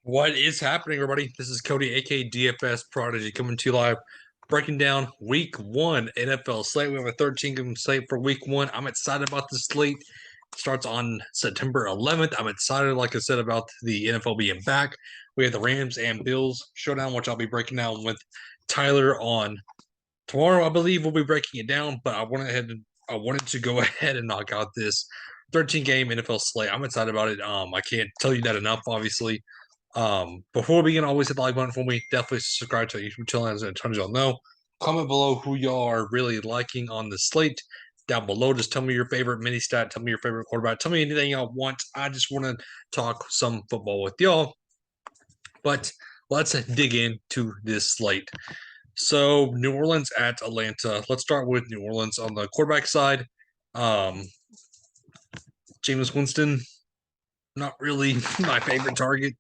What is happening, everybody? This is Cody, aka DFS Prodigy, coming to you live, breaking down Week 1 NFL slate. We have a 13-game slate for Week 1. I'm excited about this slate. It starts on September 11th. I'm excited, like I said, about the NFL being back. We have the Rams and Bills showdown, which I'll be breaking down with Tyler on tomorrow. I believe we'll be breaking it down, but I wanted to go ahead and knock out this 13-game NFL slate. I'm excited about it. I can't tell you that enough, obviously. Before we begin, always hit the like button for me. Definitely subscribe to our YouTube channel, as a ton of y'all know. Comment below who y'all are really liking on the slate. Down below, just tell me your favorite mini stat. Tell me your favorite quarterback. Tell me anything y'all want. I just want to talk some football with y'all. But let's dig into this slate. So, New Orleans at Atlanta. Let's start with New Orleans on the quarterback side. Um, Jameis Winston, not really my favorite target.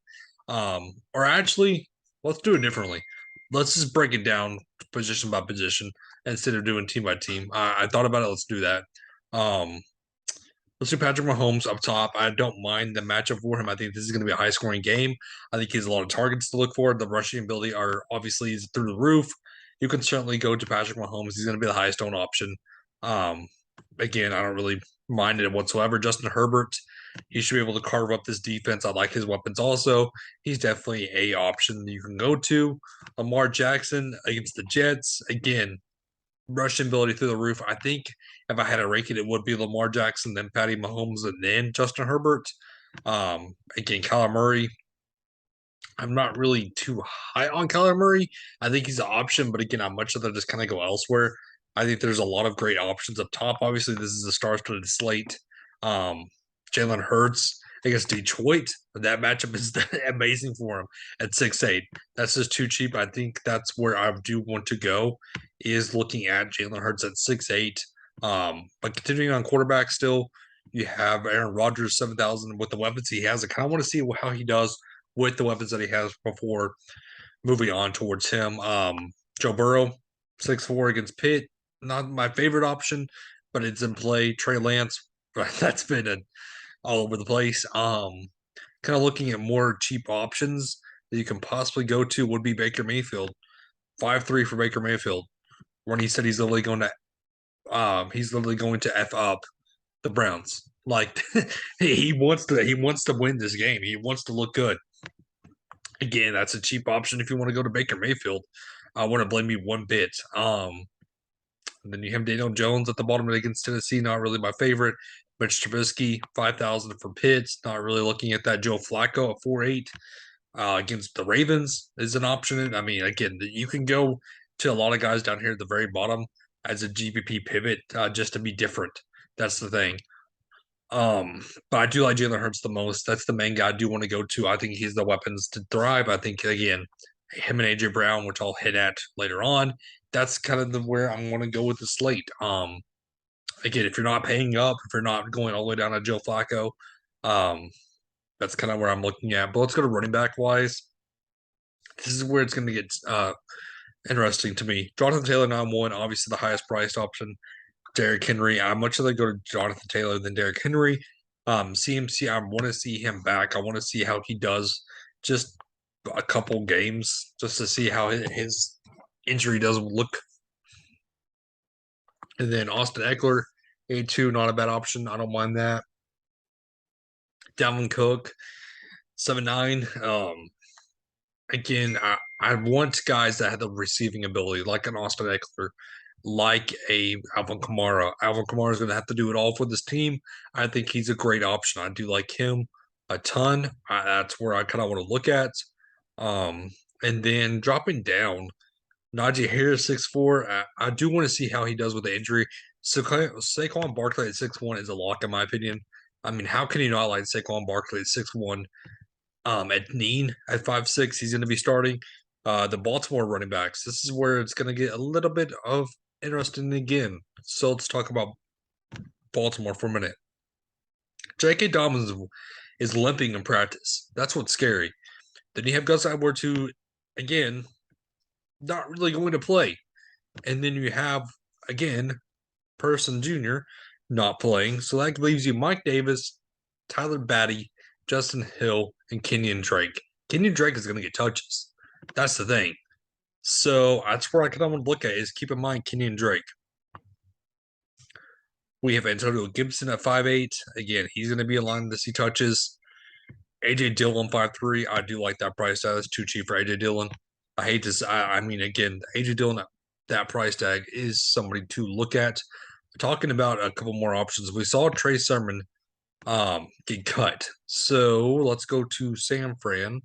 Or actually, let's do it differently. Let's just break it down position by position instead of doing team by team. I thought about it. Let's do that. Um, let's do Patrick Mahomes up top. I don't mind the matchup for him. I think this is going to be a high scoring game. I think he has a lot of targets to look for. The rushing ability are obviously through the roof. You can certainly go to Patrick Mahomes. He's going to be the highest owned option. Um, Again, I don't really mind it whatsoever. Justin Herbert, he should be able to carve up this defense. I like his weapons also. He's definitely a option you can go to. Lamar Jackson against the Jets. Again, rushing ability through the roof. I think if I had to rank it, it would be Lamar Jackson, then Patty Mahomes, and then Justin Herbert. Again, Kyler Murray. I'm not really too high on Kyler Murray. I think he's an option, but again, I'm much rather just kind of go elsewhere. I think there's a lot of great options up top. Obviously, this is a star-studded slate. Um, Jalen Hurts against Detroit. That matchup is amazing for him at 6'8". That's just too cheap. I think that's where I do want to go, is looking at Jalen Hurts at 6'8". But continuing on quarterback still, you have Aaron Rodgers, 7,000 with the weapons he has. I kind of want to see how he does with the weapons that he has before moving on towards him. Joe Burrow, 6'4" against Pitt. Not my favorite option, but it's in play. Trey Lance, that's been all over the place. Kind of looking at more cheap options that you can possibly go to would be Baker Mayfield. 5'3" for Baker Mayfield. When he said he's literally going to F up the Browns. Like he wants to win this game. He wants to look good. Again, that's a cheap option if you want to go to Baker Mayfield. I wouldn't blame you one bit. Then you have Daniel Jones at the bottom against Tennessee, not really my favorite. Mitch Trubisky, 5,000 for Pitts, not really looking at that. Joe Flacco at 4.8 against the Ravens is an option. I mean, again, you can go to a lot of guys down here at the very bottom as a GPP pivot just to be different. That's the thing. But I do like Jalen Hurts the most. That's the main guy I do want to go to. I think he's the weapons to thrive. I think again, him and AJ Brown, which I'll hit at later on. That's kind of where I'm going to go with the slate. Again, if you're not paying up, if you're not going all the way down to Joe Flacco, um, that's kind of where I'm looking at. But let's go to running back wise. This is where it's going to get interesting to me. Jonathan Taylor 9-1, obviously the highest priced option. Derrick Henry. I much rather go to Jonathan Taylor than Derrick Henry. CMC, I want to see him back. I want to see how he does just a couple games just to see how his injury does look. And then Austin Eckler, 8-2, not a bad option. I don't mind that. Dalvin Cook, 7-9. Again, I want guys that have the receiving ability, like an Austin Eckler, like a Alvin Kamara. Alvin Kamara is going to have to do it all for this team. I think he's a great option. I do like him a ton. That's where I kind of want to look at. And then dropping down, Najee Harris 6'4". I do want to see how he does with the injury. So Saquon Barkley at 6'1" is a lock in my opinion. I mean, how can you not like Saquon Barkley at 6'1"? At Neen at 5'6", he's going to be starting. The Baltimore running backs. This is where it's going to get a little bit of interesting again. So let's talk about Baltimore for a minute. J.K. Dobbins is limping in practice. That's what's scary. Then you have Gus Edwards, who, again, not really going to play. And then you have, again, Person Jr. not playing. So that leaves you Mike Davis, Tyler Batty, Justin Hill, and Kenyon Drake. Kenyon Drake is going to get touches. That's the thing. So that's where I kind of want to look at is keep in mind Kenyon Drake. We have Antonio Gibson at 5'8". Again, he's going to be aligned to see touches. AJ Dillon 5'3". I do like that price tag. That's too cheap for AJ Dillon. I hate this. I mean, again, AJ Dillon, that price tag is somebody to look at. Talking about a couple more options, we saw Trey Sermon get cut. So let's go to San Fran.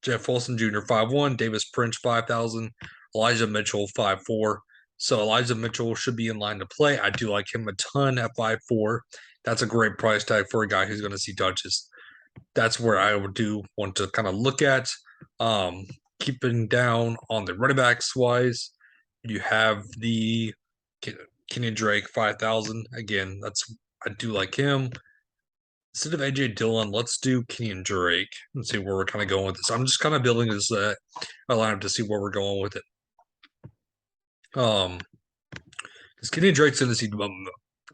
Jeff Wilson Jr. 5'1", Davis Prince 5,000, Elijah Mitchell 5'4". So Elijah Mitchell should be in line to play. I do like him a ton at 5'4". That's a great price tag for a guy who's going to see touches. That's where I would do want to kind of look at. Keeping down on the running backs wise, you have the Kenyon Drake 5,000. Again, I do like him. Instead of AJ Dillon, let's do Kenyon Drake and see where we're kind of going with this. I'm just kind of building this lineup to see where we're going with it. Because Kenyon Drake's going to see a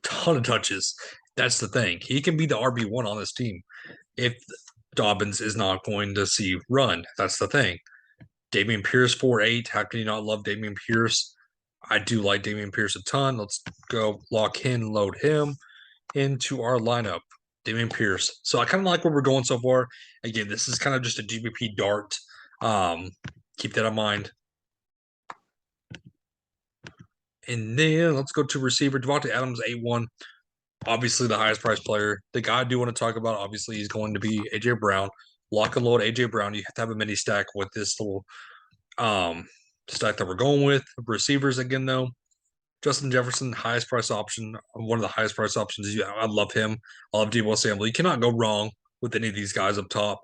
ton of touches. That's the thing. He can be the RB1 on this team if Dobbins is not going to see run. That's the thing. Dameon Pierce 4'8". How can you not love Dameon Pierce? I do like Dameon Pierce a ton. Let's go lock in, load him into our lineup. Dameon Pierce. So I kind of like where we're going so far. Again, this is kind of just a GPP dart. Keep that in mind. And then let's go to receiver. Devontae Adams, 8-1. Obviously the highest priced player. The guy I do want to talk about, obviously, he's going to be A.J. Brown. Lock and load A.J. Brown. You have to have a mini stack with this little stack that we're going with. Receivers again, though. Justin Jefferson, highest price option, one of the highest price options. I love him. I love Deebo Samuel. You cannot go wrong with any of these guys up top.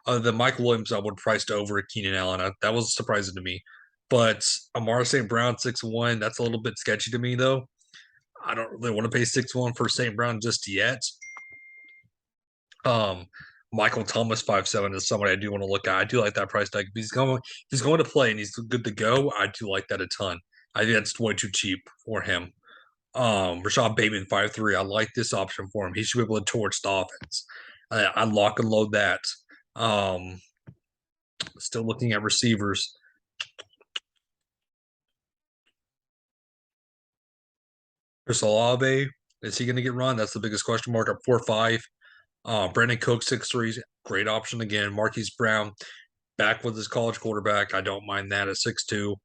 Other than Mike Williams, I would priced over Keenan Allen. That was surprising to me. But Amara St. Brown, 6'1", that's a little bit sketchy to me, though. I don't really want to pay 6'1" for St. Brown just yet. Michael Thomas, 5'7", is somebody I do want to look at. I do like that price tag. If he's going to play and he's good to go, I do like that a ton. I think that's way too cheap for him. Rashad Bateman, 5'3". I like this option for him. He should be able to torch the offense. I lock and load that. Still looking at receivers. Chris Olave, is he going to get run? That's the biggest question mark. Up 4'5". Brandon Cook, 6'3", great option again. Marquise Brown, back with his college quarterback. I don't mind that at 6'2".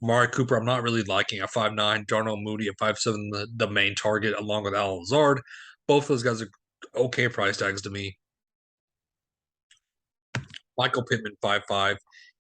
Amari Cooper, I'm not really liking at 5'9". Darnell Mooney at 5'7", the main target, along with Al Lazard. Both those guys are okay price tags to me. Michael Pittman, 5'5",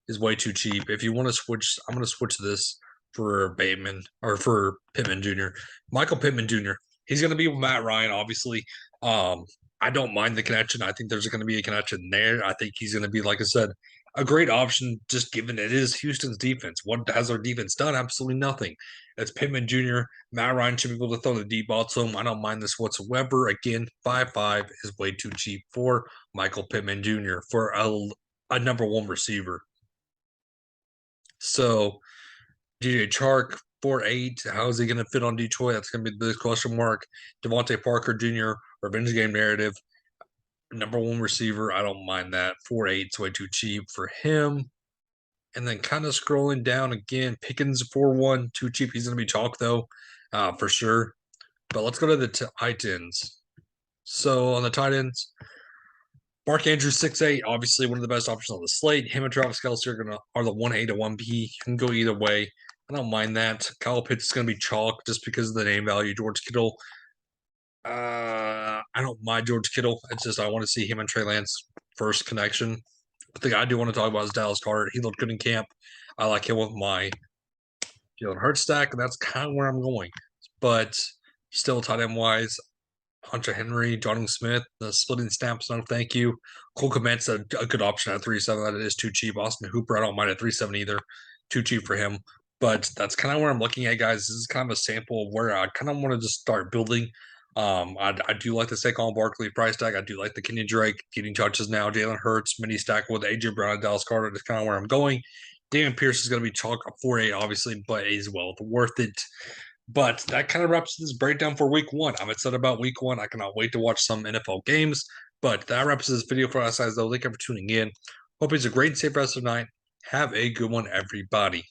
is way too cheap. If you want to switch, I'm going to switch this for Bateman or for Pittman Jr. Michael Pittman Jr., he's going to be with Matt Ryan, obviously. I don't mind the connection. I think there's going to be a connection there. I think he's going to be, like I said, a great option, just given it is Houston's defense. What has our defense done? Absolutely nothing. It's Pittman Jr. Matt Ryan should be able to throw the deep ball to him. I don't mind this whatsoever. Again, 5'5" is way too cheap for Michael Pittman Jr. for a number one receiver. So, DJ Chark, 4'8". How is he going to fit on Detroit? That's going to be the big question mark. Devontae Parker Jr., revenge game narrative. Number one receiver. I don't mind that. 4'8" is way too cheap for him. And then kind of scrolling down again, Pickens 4'1", too cheap. He's going to be chalk, though, for sure. But let's go to the tight ends. So on the tight ends, Mark Andrews, 6'8", obviously one of the best options on the slate. Him and Travis Kelce are the 1A to 1B. You can go either way. I don't mind that. Kyle Pitts is going to be chalk just because of the name value. George Kittle, I don't mind George Kittle. It's just I want to see him and Trey Lance first connection. The thing I do want to talk about is Dallas Carter. He looked good in camp. I like him with my Jalen Hurts stack, and that's kind of where I'm going. But still, tight end wise, Hunter Henry, Jonnu Smith, the splitting snaps, no thank you. Cole Kmet's a good option at 3.7. That is too cheap. Austin Hooper, I don't mind at 3.7 either. Too cheap for him. But that's kind of where I'm looking at, guys. This is kind of a sample of where I kind of want to just start building. I do like the Saquon Barkley price tag. I do like the Kenyon Drake getting touches now. Jalen Hurts, mini stack with AJ Brown and Dallas Carter. That's kind of where I'm going. Dameon Pierce is going to be chalk up 4.8, obviously, but is well worth it. But that kind of wraps this breakdown for week one. I'm excited about week one. I cannot wait to watch some NFL games. But that wraps this video for us, guys, though. Thank you for tuning in. Hope it's a great and safe rest of the night. Have a good one, everybody.